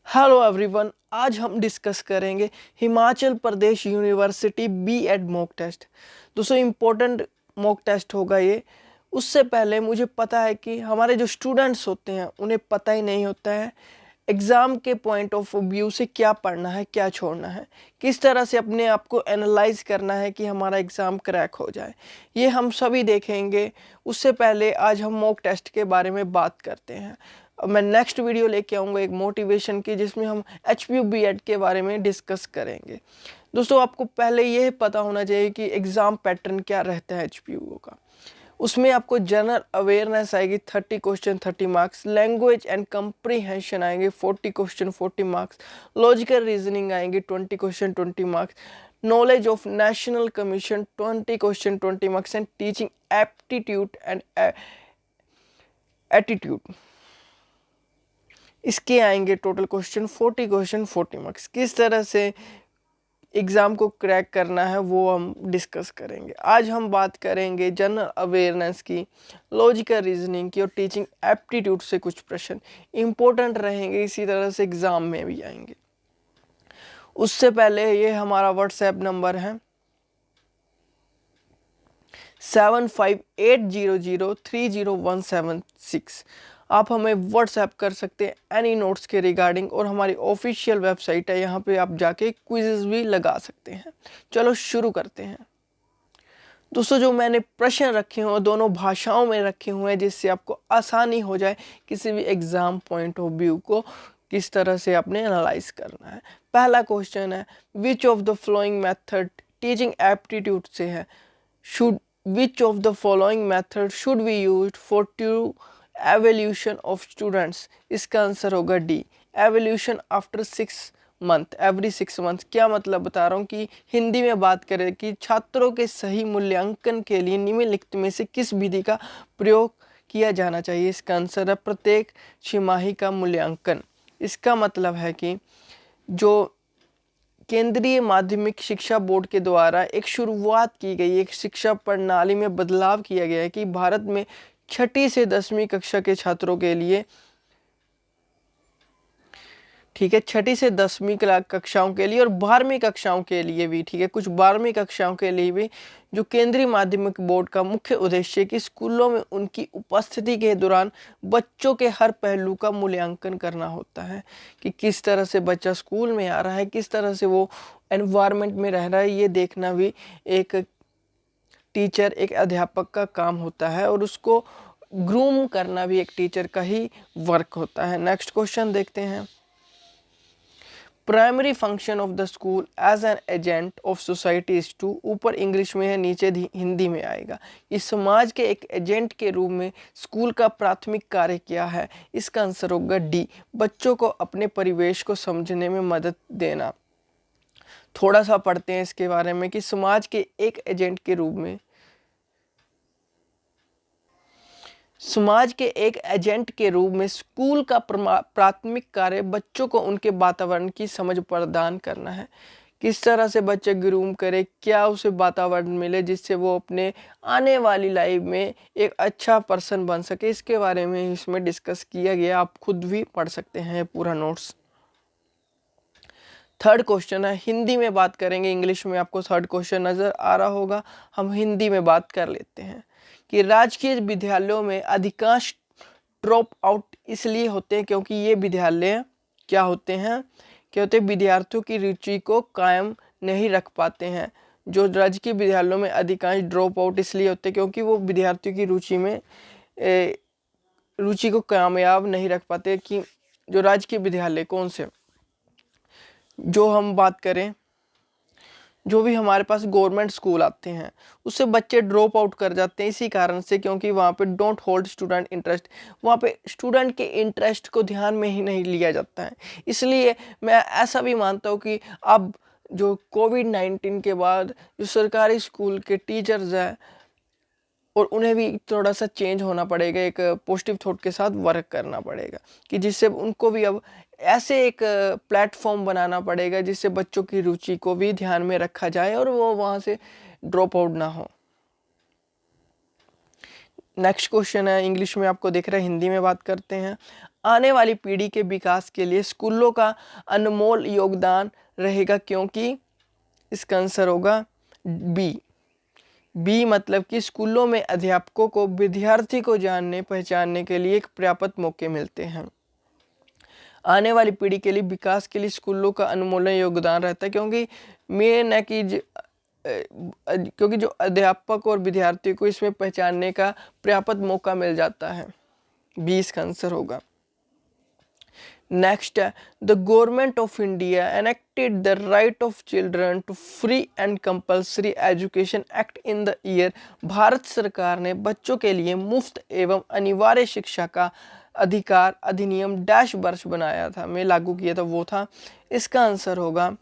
Hello everyone, आज हम discuss करेंगे Himachal Pradesh university BEd mock test. दोस्तों इम्पोर्टेंट मॉक टेस्ट होगा ये। उससे पहले मुझे पता है कि हमारे जो स्टूडेंट्स होते हैं उन्हें पता ही नहीं होता है एग्ज़ाम के पॉइंट ऑफ व्यू से क्या पढ़ना है, क्या छोड़ना है, किस तरह से अपने आप को एनालाइज करना है कि हमारा एग्ज़ाम क्रैक हो जाए। ये हम सभी देखेंगे। उससे पहले आज हम मॉक टेस्ट के बारे में बात करते हैं। मैं नेक्स्ट वीडियो लेके आऊँगा एक मोटिवेशन की, जिसमें हम HPU बीएड के बारे में डिस्कस करेंगे। दोस्तों आपको पहले ये पता होना चाहिए कि एग्ज़ाम पैटर्न क्या रहता है HPU का। उसमें आपको जनरल अवेयरनेस आएगी 30 question 30 marks, language and comprehension आएंगे 40 क्वेश्चन 40 मार्क्स, लॉजिकल रीजनिंग आएंगे 20 question 20 marks, knowledge of national commission 20 question 20 marks and teaching aptitude and attitude इसके आएंगे टोटल क्वेश्चन 40 मार्क्स। किस तरह से एग्ज़ाम को क्रैक करना है वो हम डिस्कस करेंगे। आज हम बात करेंगे जनरल अवेयरनेस की, लॉजिकल रीजनिंग की और टीचिंग एप्टीट्यूड से कुछ प्रश्न इंपॉर्टेंट रहेंगे, इसी तरह से एग्ज़ाम में भी आएंगे। उससे पहले ये हमारा व्हाट्सएप नंबर है 7580030176। आप हमें व्हाट्सएप कर सकते हैं एनी नोट्स के रिगार्डिंग, और हमारी ऑफिशियल वेबसाइट है, यहाँ पे आप जाके क्विज़ेस भी लगा सकते हैं। चलो शुरू करते हैं। दोस्तों जो मैंने प्रश्न रखे हुए दोनों भाषाओं में रखे हुए हैं, जिससे आपको आसानी हो जाए किसी भी एग्ज़ाम पॉइंट ऑफ व्यू को किस तरह से आपने एनालाइज करना है। पहला क्वेश्चन है, which of the following method teaching aptitude से है। Should Which of the following method should we use for to evaluation of students? इसका आंसर होगा D, evolution after 6 month, every 6 month. क्या मतलब बता रहा हूँ कि हिंदी में बात करें कि छात्रों के सही मूल्यांकन के लिए निम्नलिखित में से किस विधि का प्रयोग किया जाना चाहिए। इसका आंसर है प्रत्येक छिमाही का मूल्यांकन। इसका मतलब है कि जो केंद्रीय माध्यमिक शिक्षा बोर्ड के द्वारा एक शुरुआत की गई, एक शिक्षा प्रणाली में बदलाव किया गया है कि भारत में 6ठी से 10वीं कक्षा के छात्रों के लिए, ठीक है, 6ठी से 10वीं कक्षाओं के लिए और 12वीं कक्षाओं के लिए भी, ठीक है, कुछ 12वीं कक्षाओं के लिए भी, जो केंद्रीय माध्यमिक बोर्ड का मुख्य उद्देश्य है कि स्कूलों में उनकी उपस्थिति के दौरान बच्चों के हर पहलू का मूल्यांकन करना होता है कि किस तरह से बच्चा स्कूल में आ रहा है, किस तरह से वो एनवायरनमेंट में रह रहा है। ये देखना भी एक टीचर, एक अध्यापक का काम होता है, और उसको ग्रूम करना भी एक टीचर का ही वर्क होता है। नेक्स्ट क्वेश्चन देखते हैं। Primary function of the school as an agent of society is to, ऊपर इंग्लिश में है, नीचे हिंदी में आएगा। इस समाज के एक एजेंट के रूप में स्कूल का प्राथमिक कार्य क्या है। इसका आंसर होगा डी, बच्चों को अपने परिवेश को समझने में मदद देना। थोड़ा सा पढ़ते हैं इसके बारे में कि समाज के एक एजेंट के रूप में, समाज के एक एजेंट के रूप में स्कूल का प्राथमिक कार्य बच्चों को उनके वातावरण की समझ प्रदान करना है। किस तरह से बच्चे ग्रूम करे, क्या उसे वातावरण मिले जिससे वो अपने आने वाली लाइफ में एक अच्छा पर्सन बन सके, इसके बारे में इसमें डिस्कस किया गया। आप खुद भी पढ़ सकते हैं पूरा नोट्स। थर्ड क्वेश्चन है, हिंदी में बात करेंगे, इंग्लिश में आपको थर्ड क्वेश्चन नज़र आ रहा होगा, हम हिंदी में बात कर लेते हैं कि राजकीय विद्यालयों में अधिकांश ड्रॉप आउट इसलिए होते हैं क्योंकि ये विद्यालय क्या होते हैं, विद्यार्थियों की रुचि को कायम नहीं रख पाते हैं। जो राजकीय विद्यालयों में अधिकांश ड्रॉप आउट इसलिए होते हैं क्योंकि वो विद्यार्थियों की रुचि को कामयाब नहीं रख पाते। कि जो राजकीय विद्यालय कौन से, जो हम बात करें, जो भी हमारे पास गवर्नमेंट स्कूल आते हैं उससे बच्चे ड्रॉप आउट कर जाते हैं इसी कारण से, क्योंकि वहाँ पे डोंट होल्ड स्टूडेंट इंटरेस्ट, वहाँ पे स्टूडेंट के इंटरेस्ट को ध्यान में ही नहीं लिया जाता है। इसलिए मैं ऐसा भी मानता हूँ कि अब जो कोविड-19 के बाद जो सरकारी स्कूल के टीचर्स हैं, और उन्हें भी थोड़ा सा चेंज होना पड़ेगा, एक पॉजिटिव थॉट के साथ वर्क करना पड़ेगा कि जिससे उनको भी अब ऐसे एक प्लेटफॉर्म बनाना पड़ेगा जिससे बच्चों की रुचि को भी ध्यान में रखा जाए और वो वहाँ से ड्रॉप आउट ना हो। नेक्स्ट क्वेश्चन है, इंग्लिश में आपको दिख रहा है, हिंदी में बात करते हैं। आने वाली पीढ़ी के विकास के लिए स्कूलों का अनमोल योगदान रहेगा, क्योंकि इसका आंसर होगा बी मतलब कि स्कूलों में अध्यापकों को विद्यार्थी को जानने पहचानने के लिए एक पर्याप्त मौके मिलते हैं। आने वाली पीढ़ी के लिए विकास के लिए स्कूलों का अनमोल योगदान रहता है, क्योंकि मेन है कि क्योंकि जो अध्यापक और विद्यार्थी को इसमें पहचानने का पर्याप्त मौका मिल जाता है। 20 का आंसर होगा। नेक्स्ट है, the government of India enacted the right of children to free and compulsory education act in the year. Bharat सरकार ने बच्चों के लिए मुफ्त एवं अनिवार्य शिक्षा का अधिकार अधिनियम डैश वर्ष बनाया था, में लागू किया था, वो था। इसका आंसर होगा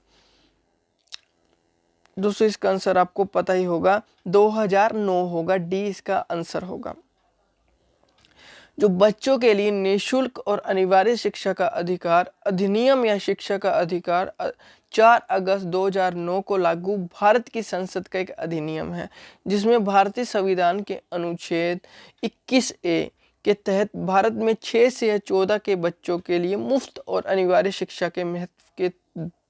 दोस्तों, इसका आंसर आपको पता ही होगा, 2009 होगा। डी इसका आंसर होगा। जो बच्चों के लिए निःशुल्क और अनिवार्य शिक्षा का अधिकार अधिनियम या शिक्षा का अधिकार 4 अगस्त 2009 को लागू भारत की संसद का एक अधिनियम है, जिसमें भारतीय संविधान के अनुच्छेद 21A के तहत भारत में 6 से 14 के बच्चों के लिए मुफ्त और अनिवार्य शिक्षा के महत्व के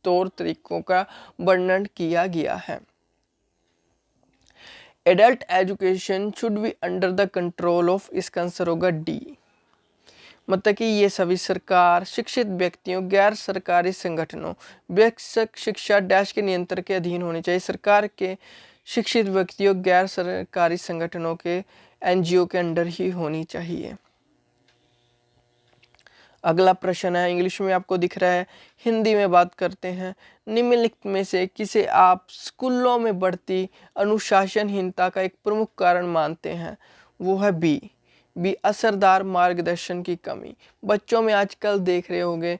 तौर तरीकों का वर्णन किया गया है। Adult education should be under the control of, इसका आंसर होगा डी। मतलब कि ये सभी सरकार, शिक्षित व्यक्तियों, गैर सरकारी संगठनों, वयस्क शिक्षा डैश के नियंत्रण के अधीन होनी चाहिए। सरकार के, शिक्षित व्यक्तियों, गैर सरकारी संगठनों के, NGO के अंडर ही होनी चाहिए। अगला प्रश्न है, इंग्लिश में आपको दिख रहा है, हिंदी में बात करते हैं। निम्नलिखित में से किसे आप स्कूलों में बढ़ती अनुशासनहीनता का एक प्रमुख कारण मानते हैं? वो है बी असरदार मार्गदर्शन की कमी। बच्चों में आजकल देख रहे होंगे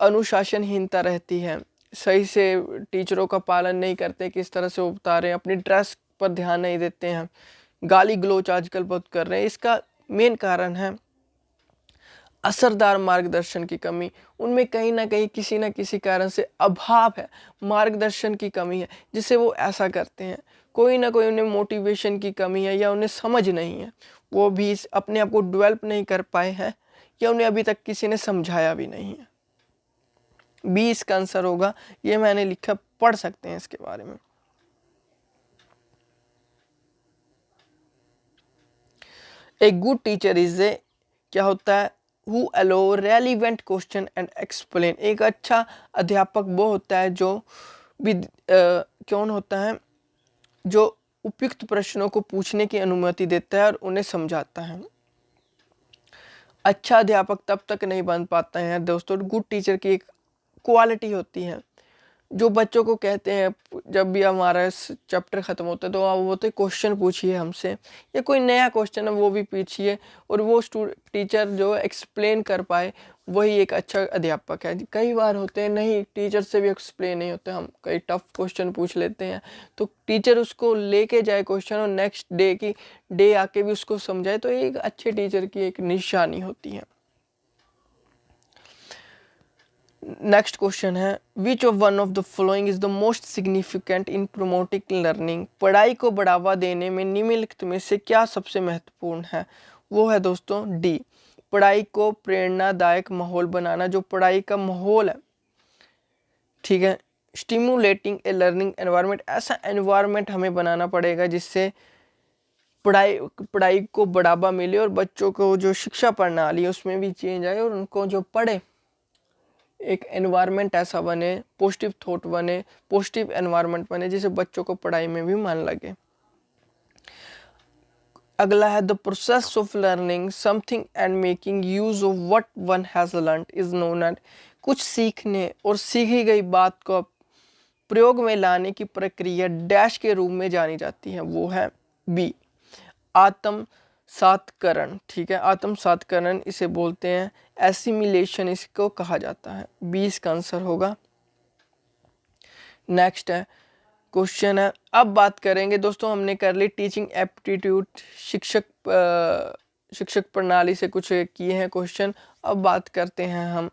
अनुशासनहीनता रहती है, सही से टीचरों का पालन नहीं करते, किस तरह से वो बता रहे हैं, अपनी ड्रेस पर ध्यान नहीं देते हैं, गाली गलौच आजकल बहुत कर रहे हैं। इसका मेन कारण है असरदार मार्गदर्शन की कमी। उनमें कहीं ना कहीं किसी न किसी कारण से अभाव है, मार्गदर्शन की कमी है, जिससे वो ऐसा करते हैं। कोई ना कोई उन्हें मोटिवेशन की कमी है, या उन्हें समझ नहीं है, वो भी अपने आप को डेवलप नहीं कर पाए हैं, या उन्हें अभी तक किसी ने समझाया भी नहीं है। 20 का आंसर होगा, ये मैंने लिखा, पढ़ सकते हैं इसके बारे में। A good teacher is a, क्या होता है, who allow relevant question and explain। एक अच्छा अध्यापक वो होता है जो कौन होता है, जो उपयुक्त प्रश्नों को पूछने की अनुमति देता है और उन्हें समझाता है। अच्छा अध्यापक तब तक नहीं बन पाता है दोस्तों, गुड टीचर की एक क्वालिटी होती है, जो बच्चों को कहते हैं, जब भी हमारा चैप्टर ख़त्म होता है तो आप बोलते क्वेश्चन पूछिए हमसे, या कोई नया क्वेश्चन है वो भी पूछिए, और वो टीचर जो एक्सप्लेन कर पाए, वही एक अच्छा अध्यापक है। कई बार होते हैं नहीं, टीचर से भी एक्सप्लेन नहीं होते, हम कई टफ क्वेश्चन पूछ लेते हैं, तो टीचर उसको लेके जाए क्वेश्चन और नेक्स्ट डे आके भी उसको समझाए, तो एक अच्छे टीचर की एक निशानी होती है। नेक्स्ट क्वेश्चन है, which of one of the following is the most significant in promoting learning. पढ़ाई को बढ़ावा देने में निम्नलिखित में से क्या सबसे महत्वपूर्ण है? वो है दोस्तों डी, पढ़ाई को प्रेरणादायक माहौल बनाना। जो पढ़ाई का माहौल है, ठीक है, स्टिमुलेटिंग ए लर्निंग एनवायरनमेंट, ऐसा एनवायरनमेंट हमें बनाना पड़ेगा जिससे पढ़ाई को बढ़ावा मिले और बच्चों को जो शिक्षा प्रणाली है उसमें भी चेंज आए, और उनको जो पढ़े एक एनवायरनमेंट ऐसा बने, पॉजिटिव थॉट बने, पॉजिटिव एनवायरनमेंट बने, जिससे बच्चों को पढ़ाई में भी मन लगे। अगला है, the process of learning something and making use of what one has learned is known as. कुछ सीखने और सीखी गई बात को प्रयोग में लाने की प्रक्रिया डैश के रूप में जानी जाती है। वो है बी, आत्मसात्करण। ठीक है, आत्मसात्करण इसे बोलते हैं, एसिमिलेशन इसको कहा जाता है। 20 का आंसर होगा। नेक्स्ट है क्वेश्चन है, अब बात करेंगे दोस्तों, हमने कर ली टीचिंग एप्टीट्यूड, शिक्षक प्रणाली से कुछ किए हैं क्वेश्चन। अब बात करते हैं हम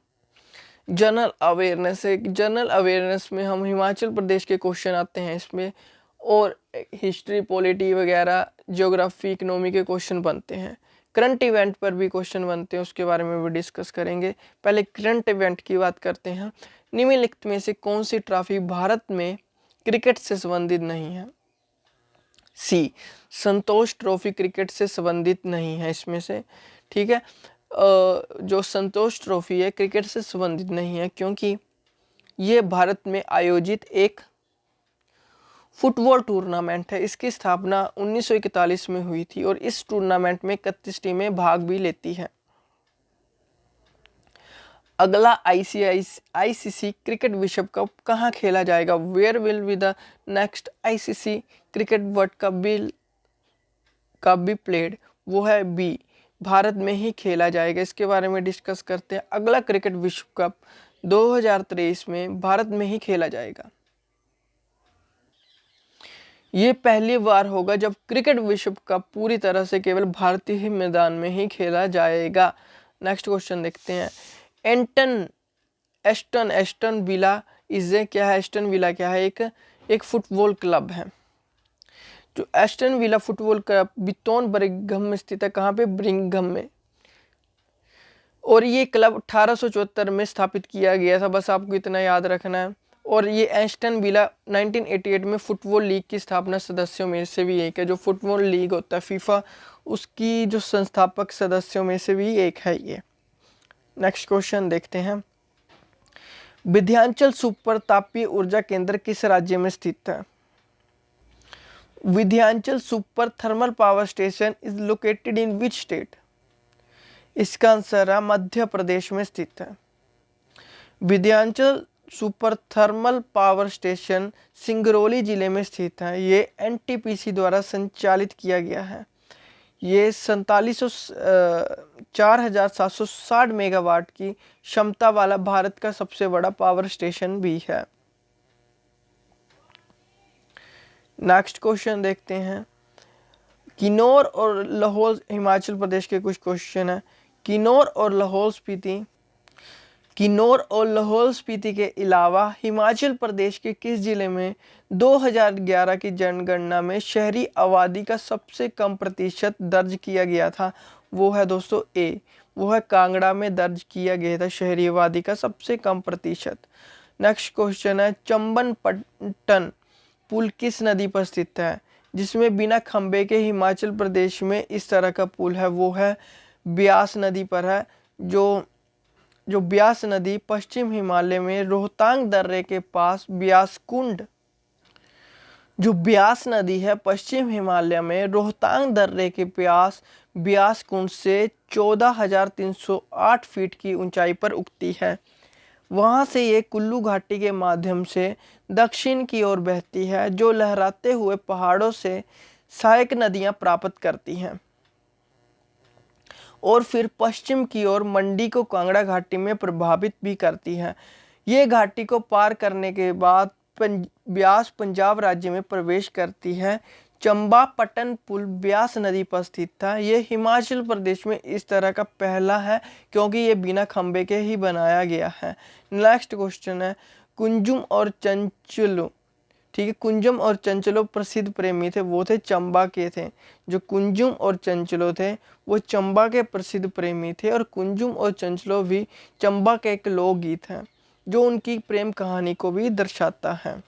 जनरल अवेयरनेस से। जनरल अवेयरनेस में हम हिमाचल प्रदेश के क्वेश्चन आते हैं इसमें, और हिस्ट्री, पॉलिटी वगैरह, ज्योग्राफी, इकोनॉमी के क्वेश्चन बनते हैं। करंट इवेंट पर भी क्वेश्चन बनते हैं, उसके बारे में भी डिस्कस करेंगे। पहले करंट इवेंट की बात करते हैं। निम्नलिखित में से कौन सी ट्रॉफी भारत में क्रिकेट से संबंधित नहीं है? सी, संतोष ट्रॉफी क्रिकेट से संबंधित नहीं है इसमें से, ठीक है। जो संतोष ट्रॉफी है क्रिकेट से संबंधित नहीं है, क्योंकि ये भारत में आयोजित एक फुटबॉल टूर्नामेंट है। इसकी स्थापना 1941 में हुई थी और इस टूर्नामेंट में 31 टीमें भाग भी लेती हैं। अगला आईसीसी क्रिकेट विश्व कप कहाँ खेला जाएगा? Where will be the next ICC cricket world cup be played? वो है बी, भारत में ही खेला जाएगा। इसके बारे में डिस्कस करते हैं। अगला क्रिकेट विश्व कप 2023 में भारत में ही खेला जाएगा। ये पहली बार होगा जब क्रिकेट विश्व कप पूरी तरह से केवल भारतीय मैदान में ही खेला जाएगा। नेक्स्ट क्वेश्चन देखते हैं। एस्टन विला क्या है? एस्टन विला क्या है? एक फुटबॉल क्लब है। जो एस्टन विला फुटबॉल क्लब बिटोन बर्मिंघम में स्थित है। कहाँ पे? बर्मिंघम में। और ये क्लब 1874 में स्थापित किया गया था, बस आपको इतना याद रखना है। और ये एस्टन विला 1988 में फुटबॉल लीग की स्थापना सदस्यों में से भी एक है। जो फुटबॉल लीग होता है फीफा, उसकी जो संस्थापक सदस्यों में से भी एक है ये। नेक्स्ट क्वेश्चन देखते हैं। विंध्याचल सुपर तापीय ऊर्जा केंद्र किस राज्य में स्थित है? Vindhyachal super thermal power station is located in which state? इसका आंसर है मध्य प्रदेश में स्थित है। Vindhyachal super thermal power station Singrauli जिले में स्थित है। ये एनटीपीसी द्वारा संचालित किया गया है। ये 4760 मेगावाट की क्षमता वाला भारत का सबसे बड़ा पावर स्टेशन भी है। नेक्स्ट क्वेश्चन देखते हैं। किन्नौर और लाहौल, हिमाचल प्रदेश के कुछ क्वेश्चन है। किन्नौर और लाहौल स्पीति के अलावा हिमाचल प्रदेश के किस जिले में 2011 की जनगणना में शहरी आबादी का सबसे कम प्रतिशत दर्ज किया गया था? वो है दोस्तों ए, वो है कांगड़ा में दर्ज किया गया था शहरी आबादी का सबसे कम प्रतिशत। नेक्स्ट क्वेश्चन है। चंबन पट्टन पुल किस नदी पर स्थित है? जिसमें बिना खंबे के हिमाचल प्रदेश में इस तरह का पुल है, वो है ब्यास नदी पर है। जो ब्यास नदी पश्चिम हिमालय में रोहतांग दर्रे के पास ब्यास कुंड, जो ब्यास नदी है पश्चिम हिमालय में रोहतांग दर्रे के पास ब्यास कुंड से 14,308 फीट की ऊंचाई पर उगती है। वहां से ये कुल्लू घाटी के माध्यम से दक्षिण की ओर बहती है, जो लहराते हुए पहाड़ों से सहायक नदियां प्राप्त करती हैं और फिर पश्चिम की ओर मंडी को कांगड़ा घाटी में प्रभावित भी करती है। ये घाटी को पार करने के बाद ब्यास पंजाब राज्य में प्रवेश करती है। चंबा पट्टन पुल ब्यास नदी पर स्थित था। ये हिमाचल प्रदेश में इस तरह का पहला है, क्योंकि ये बिना खंबे के ही बनाया गया है। नेक्स्ट क्वेश्चन है। कुंजुम और चंचलो, ठीक है, कुंजुम और चंचलो प्रसिद्ध प्रेमी थे, वो थे चंबा के थे। जो कुंजुम और चंचलो थे वो चंबा के प्रसिद्ध प्रेमी थे, और कुंजुम और चंचलो भी चंबा के एक लोकगीत है जो उनकी प्रेम कहानी को भी दर्शाता है।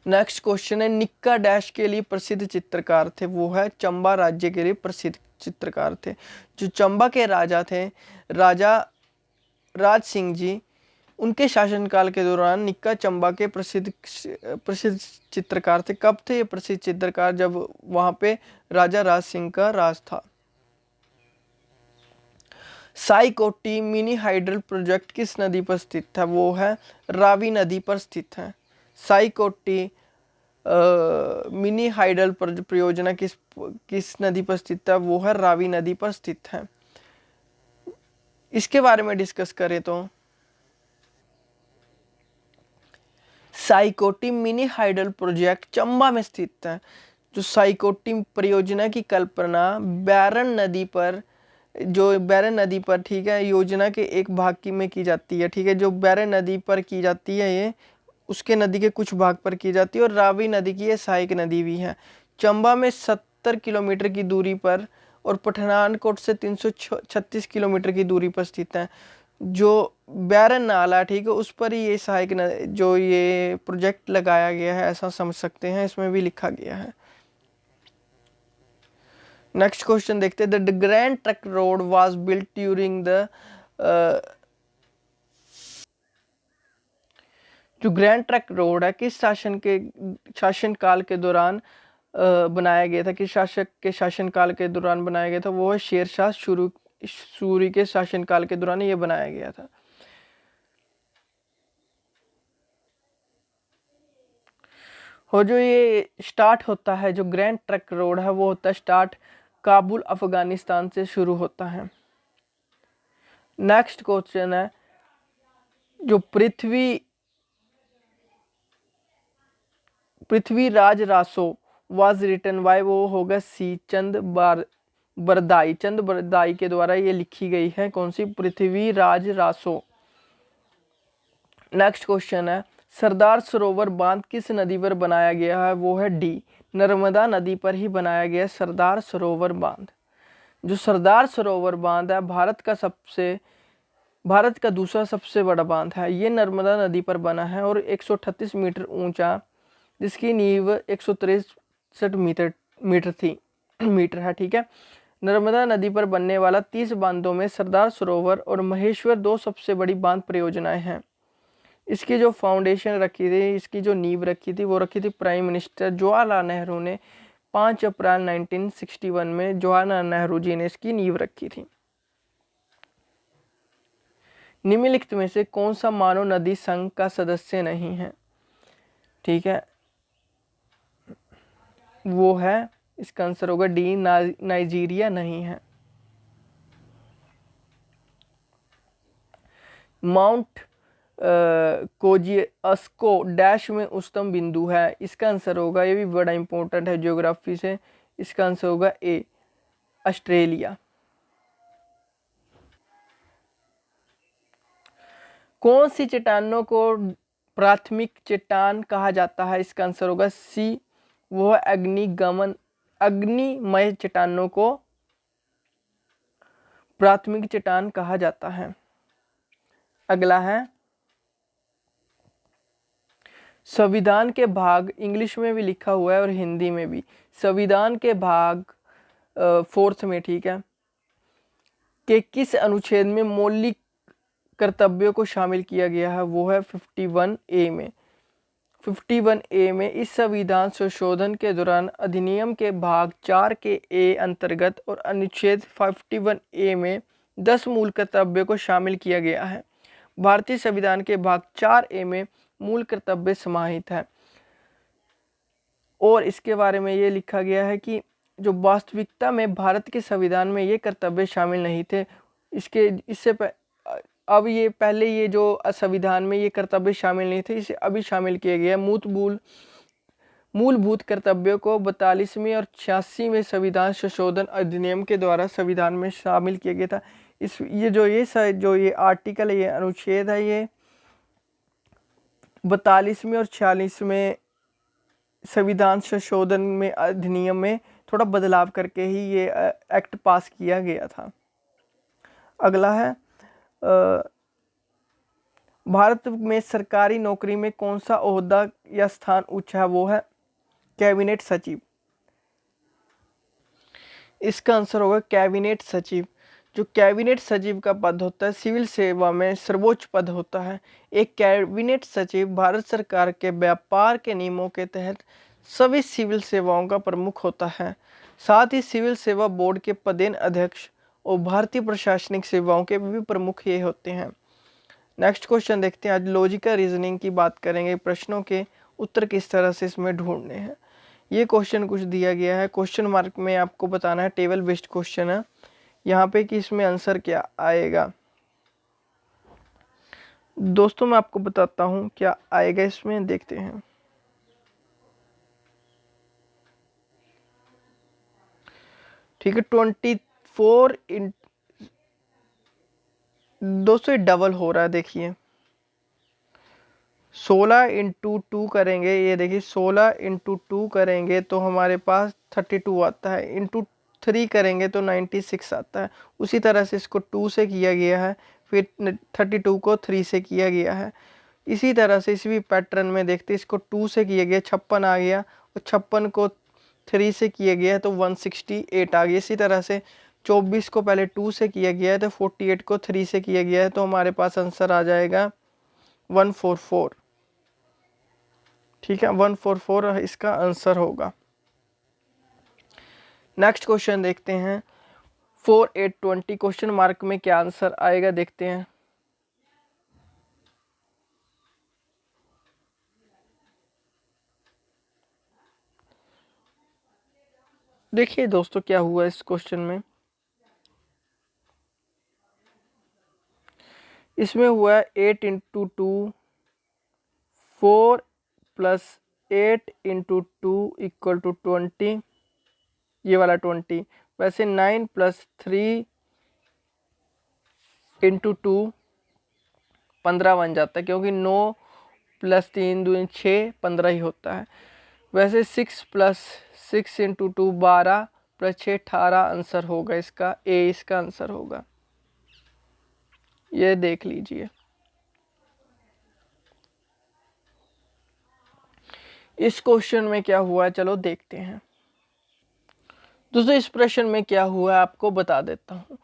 नेक्स्ट क्वेश्चन है। निक्का डैश के लिए प्रसिद्ध चित्रकार थे? वो है चंबा राज्य के लिए प्रसिद्ध चित्रकार थे। जो चंबा के राजा थे, राजा राज सिंह जी, उनके शासनकाल के दौरान निक्का चंबा के प्रसिद्ध चित्रकार थे। कब थे ये प्रसिद्ध चित्रकार? जब वहां पे राजा राज सिंह का राज था। साईकोटी मिनी हाइडल प्रोजेक्ट किस नदी पर स्थित था? वो है रावी नदी पर स्थित है। साईकोटी मिनी हाइडल परियोजना किस नदी पर स्थित है? वो है रावी नदी पर स्थित है। इसके बारे में डिस्कस करें तो साईकोटी मिनी हाइडल प्रोजेक्ट चंबा में स्थित है। जो साईकोटी परियोजना की कल्पना बैरन नदी पर, ठीक है, योजना के एक भाग में की जाती है। ठीक है, जो बैरन नदी पर की जाती है ये, उसके नदी के कुछ भाग पर की जाती है, और रावी नदी की ये सहायक नदी भी है। चंबा में 70 किलोमीटर की दूरी पर और पठानकोट से 336 किलोमीटर की दूरी पर स्थित है। जो बैरन नाला, ठीक है, उस पर ही ये सहायक जो ये प्रोजेक्ट लगाया गया है, ऐसा समझ सकते हैं, इसमें भी लिखा गया है। नेक्स्ट क्वेश्चन देखते हैं। The grand truck road was built during the जो ग्रैंड ट्रक रोड है किस शासनकाल के दौरान बनाया गया था, किस शासक के शासनकाल के दौरान बनाया गया था? वो है शेरशाह सूरी के शासनकाल के दौरान ये बनाया गया था। और जो ये स्टार्ट होता है, जो ग्रैंड ट्रक रोड है, वो होता है स्टार्ट काबुल अफगानिस्तान से शुरू होता है। नेक्स्ट क्वेश्चन है, जो Prithviraj Raso was written by, वो होगा सी चंद बरदाई के द्वारा ये लिखी गई है। कौन सी? पृथ्वीराज रासो। नेक्स्ट क्वेश्चन है, सरदार सरोवर बांध किस नदी पर बनाया गया है? वो है डी, नर्मदा नदी पर ही बनाया गया सरदार सरोवर बांध। जो सरदार सरोवर बांध है भारत का दूसरा सबसे बड़ा बांध है। ये नर्मदा नदी पर बना है और 138 मीटर ऊंचा, जिसकी नींव 163 मीटर है, ठीक है। नर्मदा नदी पर बनने वाला 30 बांधों में सरदार सरोवर और महेश्वर दो सबसे बड़ी बांध परियोजनाएं हैं। इसकी जो फाउंडेशन रखी थी, इसकी जो नींव रखी थी, वो रखी थी प्राइम मिनिस्टर जवाहरलाल नेहरू ने। 5 अप्रैल 1961 में जवाहरलाल नेहरू जी ने इसकी नींव रखी थी। निम्नलिखित में से कौन सा मानव नदी संघ का सदस्य नहीं है? ठीक है, वो है, इसका आंसर होगा डी, नाइजीरिया नहीं है। माउंट कोजियास्को डैश में उच्चतम बिंदु है। इसका आंसर होगा, ये भी बड़ा इंपॉर्टेंट है ज्योग्राफी से, इसका आंसर होगा ए, ऑस्ट्रेलिया। कौन सी चट्टानों को प्राथमिक चट्टान कहा जाता है? इसका आंसर होगा सी, वो अग्निमय चट्टानों को प्राथमिक चट्टान कहा जाता है। अगला है, संविधान के भाग, इंग्लिश में भी लिखा हुआ है और हिंदी में भी, संविधान के भाग 4 में, ठीक है, के किस अनुच्छेद में मौलिक कर्तव्यों को शामिल किया गया है? वो है 51A में। 51A में इस संविधान संशोधन के दौरान अधिनियम के भाग 4 के ए अंतर्गत और अनुच्छेद 51A में 10 मूल कर्तव्यों को शामिल किया गया है। भारतीय संविधान के भाग 4A में मूल कर्तव्य समाहित है और इसके बारे में ये लिखा गया है कि जो वास्तविकता में भारत के संविधान में ये कर्तव्य शामिल नहीं थे। अब ये पहले ये जो संविधान में ये कर्तव्य शामिल नहीं थे, इसे अभी शामिल किए गए हैं। मूलभूत कर्तव्यों को 42वीं और 86वें संविधान संशोधन अधिनियम के द्वारा संविधान में शामिल किया गया था। जो ये आर्टिकल है, ये अनुच्छेद है, ये 42वें और 46वें संविधान संशोधन में अधिनियम में थोड़ा बदलाव करके ही ये एक्ट पास किया गया था। अगला है, भारत में सरकारी नौकरी में कौन सा ओहदा या स्थान उच्च है? वो है कैबिनेट सचिव। इसका आंसर होगा कैबिनेट सचिव। जो कैबिनेट सचिव का पद होता है, सिविल सेवा में सर्वोच्च पद होता है। एक कैबिनेट सचिव भारत सरकार के व्यापार के नियमों के तहत सभी सिविल सेवाओं का प्रमुख होता है। साथ ही सिविल सेवा बोर्ड के पदेन अध्यक्ष और भारतीय प्रशासनिक सेवाओं के भी प्रमुख ये होते हैं। नेक्स्ट क्वेश्चन देखते हैं। आज लॉजिकल रीजनिंग की बात करेंगे, प्रश्नों के उत्तर किस तरह से इसमें ढूंढने हैं। ये क्वेश्चन कुछ दिया गया है, क्वेश्चन मार्क में आपको बताना है, टेबल बेस्ड क्वेश्चन है यहाँ पे कि इसमें आंसर क्या आएगा। दोस्तों मैं आपको बताता हूँ क्या आएगा इसमें, देखते हैं। ठीक है, 24 दोस्तों ये डबल हो रहा है, देखिए 16 इंटू 2 करेंगे, ये देखिए 16 इंटू 2 करेंगे तो हमारे पास 32 आता है, इंटू 3 करेंगे तो 96 आता है। उसी तरह से इसको 2 से किया गया है, फिर 32 को 3 से किया गया है। इसी तरह से इसी पैटर्न में देखते इसको 2 से किया गया 56 आ गया, और 56 को 3 से किया गया है तो 168 आ गया। इसी तरह से 24 को पहले 2 से किया गया है तो 48 को 3 से किया गया है, तो हमारे पास आंसर आ जाएगा 144। ठीक है, 144 इसका आंसर होगा। नेक्स्ट क्वेश्चन देखते हैं, 4 8 20 क्वेश्चन मार्क में क्या आंसर आएगा, देखते हैं। देखिए दोस्तों क्या हुआ इस क्वेश्चन में, इसमें हुआ है 8 into 2 4 plus 8 into 2 equal to 20, ये वाला 20। वैसे 9 प्लस 3 इंटू 2 15 बन जाता है, क्योंकि 9 प्लस 3 2 6 15 ही होता है। वैसे 6 प्लस 6 इंटू 2 12 प्लस 6 18 आंसर होगा इसका, ए इसका आंसर होगा। ये देख लीजिए। इस क्वेश्चन में क्या हुआ है, चलो देखते हैं। दोस्तों इस प्रश्न में क्या हुआ है आपको बता देता हूँ।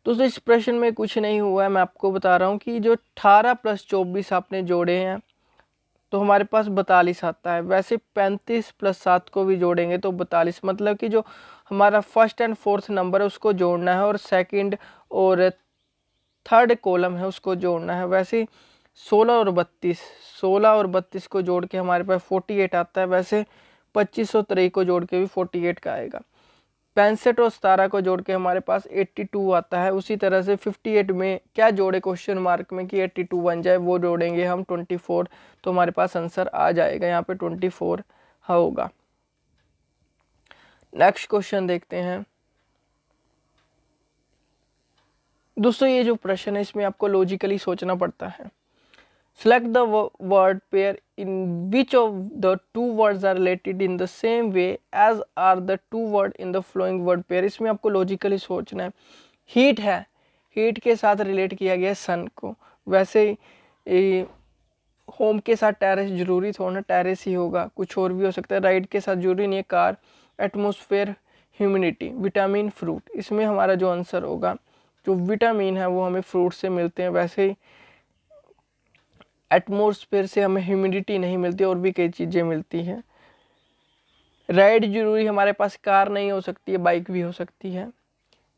दोस्तों इस प्रश्न में कुछ नहीं हुआ है, मैं आपको बता रहा हूँ कि जो 18 प्लस 24 आपने जोड़े हैं तो हमारे पास 42 आता है। वैसे 35 प्लस 7 को भी जोड़ेंगे तो 42, मतलब कि जो हमारा फर्स्ट एंड फोर्थ नंबर है उसको जोड़ना है, और सेकंड और थर्ड कॉलम है उसको जोड़ना है। वैसे 16 और 32 को जोड़ के हमारे पास 48 आता है। वैसे 25 और 23 को जोड़ के भी 48 का आएगा। 65 और 17 को जोड़ के हमारे पास 82 आता है। उसी तरह से 58 में क्या जोड़े क्वेश्चन मार्क में कि 82 बन जाए, वो जोड़ेंगे हम 24, तो हमारे पास आंसर आ जाएगा, यहाँ पे 24 होगा। नेक्स्ट क्वेश्चन देखते हैं। दोस्तों ये जो प्रश्न है इसमें आपको लॉजिकली सोचना पड़ता है। Select the word pair in which of the two words are related in the same way as are the two word in the following word pair। इसमें आपको लॉजिकली सोचना है। हीट है, हीट के साथ रिलेट किया गया सन को। वैसे होम के साथ टेरेस जरूरी थोड़ा टेरेस ही होगा, कुछ और भी हो सकता है। राइड के साथ जरूरी नहीं है car. Atmosphere, humidity, vitamin, fruit. इसमें हमारा जो आंसर होगा, जो विटामिन है वो हमें फ्रूट से मिलते हैं। वैसे ही एटमॉस्फेयर से हमें ह्यूमिडिटी नहीं मिलती, और भी कई चीज़ें मिलती हैं। राइड जरूरी हमारे पास कार नहीं हो सकती है, बाइक भी हो सकती है।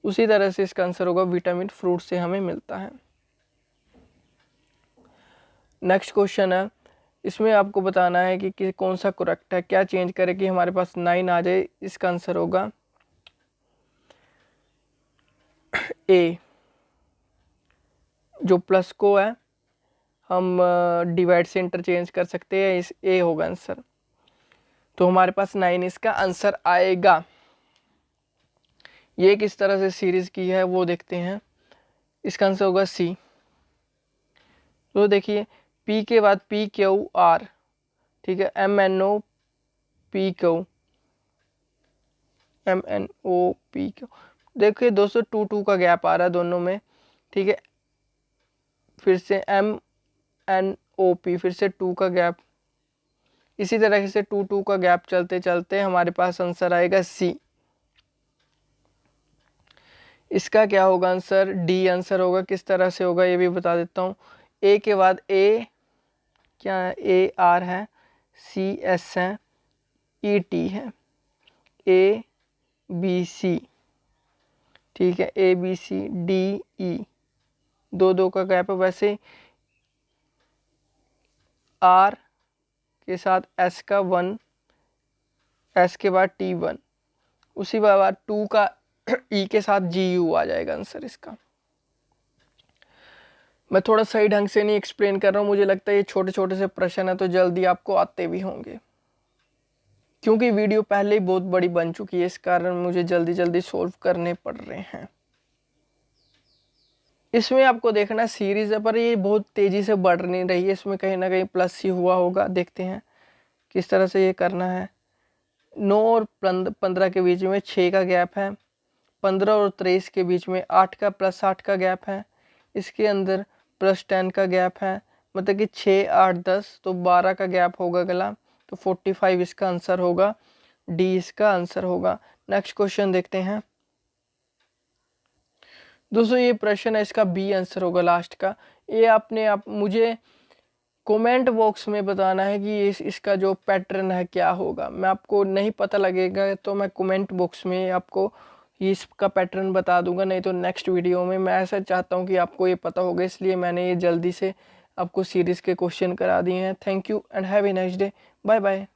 उसी तरह से इसका आंसर होगा विटामिन फ्रूट से हमें मिलता है। नेक्स्ट क्वेश्चन है, इसमें आपको बताना है कि कौन सा करेक्ट है, क्या चेंज करें कि हमारे पास 9 आ जाए। इसका आंसर होगा ए। जो प्लस को है हम डिवाइड से इंटरचेंज कर सकते हैं, इस ए होगा आंसर। तो हमारे पास 9 इसका आंसर आएगा। ये किस तरह से सीरीज की है वो देखते हैं। इसका आंसर होगा सी। तो देखिए पी के बाद पी क्यू आर, ठीक है, M N O P Q, M N O P Q. देखिए दोस्तों 2 का गैप आ रहा है दोनों में, ठीक है। फिर से एम एन ओ पी, फिर से 2 का गैप। इसी तरह से 2 का गैप चलते चलते हमारे पास आंसर आएगा सी। इसका क्या होगा आंसर, डी आंसर होगा। किस तरह से होगा ये भी बता देता हूँ। ए के बाद ए क्या है, ए आर है, सी एस है, ई टी है, ए बी सी, ठीक है, A B C D E, 2 का गैप है। वैसे आर के साथ एस का 1, एस के बाद टी 1, उसी बाद 2 का ई के साथ जी यू आ जाएगा आंसर इसका। मैं थोड़ा सही ढंग से नहीं एक्सप्लेन कर रहा हूँ, मुझे लगता है ये छोटे छोटे से प्रश्न है तो जल्दी आपको आते भी होंगे, क्योंकि वीडियो पहले ही बहुत बड़ी बन चुकी है, इस कारण मुझे जल्दी जल्दी सॉल्व करने पड़ रहे हैं। इसमें आपको देखना सीरीज है पर ये बहुत तेजी से बढ़ नहीं रही है, इसमें कहीं ना कहीं प्लस ही हुआ होगा। देखते हैं किस तरह से ये करना है। 9 और 15 के बीच में 6 का गैप है। 15 और 23 के बीच में 8 का प्लस 8 का गैप है। इसके अंदर प्लस 10 का गैप है, मतलब कि 6 8 10 तो 12 का गैप होगा गला, तो 45 इसका आंसर होगा। डी इसका आंसर होगा। नेक्स्ट क्वेश्चन देखते हैं दोस्तों, ये प्रश्न है, इसका बी आंसर होगा लास्ट का। ये आप मुझे कमेंट बॉक्स में बताना है कि इसका जो पैटर्न है क्या होगा। मैं आपको नहीं पता लगेगा तो मैं कमेंट बॉक्स में आपको इसका पैटर्न बता दूंगा, नहीं तो नेक्स्ट वीडियो में। मैं ऐसा चाहता हूँ कि आपको ये पता होगा, इसलिए मैंने ये जल्दी से आपको सीरीज़ के क्वेश्चन करा दिए हैं। Thank you and have a nice day. Bye bye.